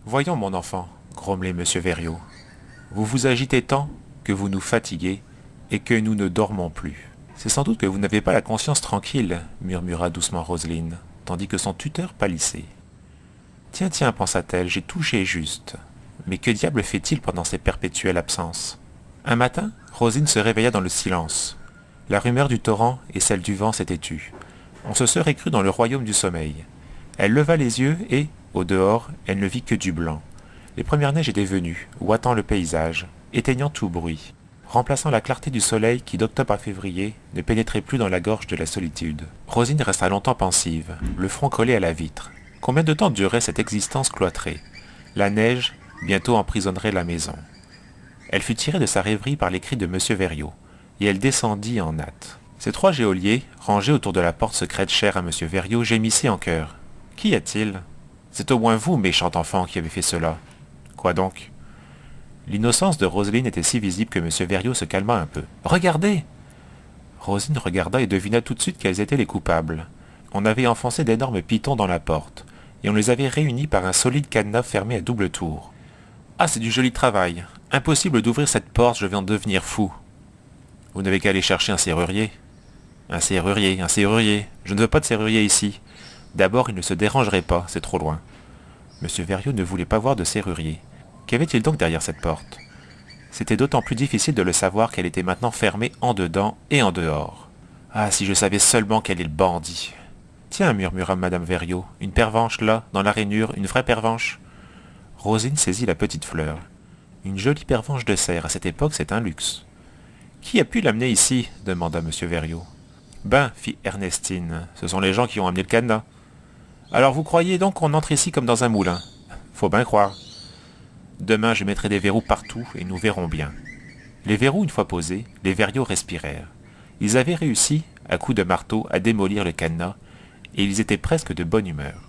Voyons, mon enfant, grommelait M. Verriot. Vous vous agitez tant que vous nous fatiguez et que nous ne dormons plus. C'est sans doute que vous n'avez pas la conscience tranquille, murmura doucement Roselyne, tandis que son tuteur pâlissait. Tiens, tiens, pensa-t-elle, j'ai touché juste. Mais que diable fait-il pendant ces perpétuelles absences? Un matin, Rosine se réveilla dans le silence. La rumeur du torrent et celle du vent s'étaient tues. On se serait cru dans le royaume du sommeil. Elle leva les yeux et, au dehors, elle ne vit que du blanc. Les premières neiges étaient venues, ouatant le paysage, éteignant tout bruit, remplaçant la clarté du soleil qui, d'octobre à février, ne pénétrait plus dans la gorge de la solitude. Rosine resta longtemps pensive, le front collé à la vitre. Combien de temps durait cette existence cloîtrée? La neige bientôt emprisonnerait la maison. Elle fut tirée de sa rêverie par les cris de M. Verriot, et elle descendit en hâte. Ces trois geôliers, rangés autour de la porte secrète chère à M. Verriot, gémissaient en chœur. « Qu'y a-t-il? C'est au moins vous, méchant enfant, qui avez fait cela. » « Quoi donc ?» L'innocence de Roselyne était si visible que M. Verriot se calma un peu. « Regardez !» Rosine regarda et devina tout de suite quels étaient les coupables. On avait enfoncé d'énormes pitons dans la porte, et on les avait réunis par un solide cadenas fermé à double tour. « Ah, c'est du joli travail. Impossible d'ouvrir cette porte, je vais en devenir fou. » « Vous n'avez qu'à aller chercher un serrurier. »« Un serrurier, un serrurier. Je ne veux pas de serrurier ici. D'abord, il ne se dérangerait pas, c'est trop loin. » M. Verriot ne voulait pas voir de serrurier. Qu'avait-il donc derrière cette porte? C'était d'autant plus difficile de le savoir qu'elle était maintenant fermée en dedans et en dehors. « Ah, si je savais seulement quel est le bandit !»« Tiens, murmura Madame Verriot, une pervenche là, dans la rainure, une vraie pervenche ?» Rosine saisit la petite fleur. Une jolie pervenche de cerf, à cette époque, c'est un luxe. « Qui a pu l'amener ici ?» demanda M. Verriot. « Ben, fit Ernestine, ce sont les gens qui ont amené le cadenas. Alors vous croyez donc qu'on entre ici comme dans un moulin? Faut bien croire. Demain, je mettrai des verrous partout et nous verrons bien. » Les verrous une fois posés, les Verriot respirèrent. Ils avaient réussi, à coups de marteau, à démolir le cadenas, et ils étaient presque de bonne humeur.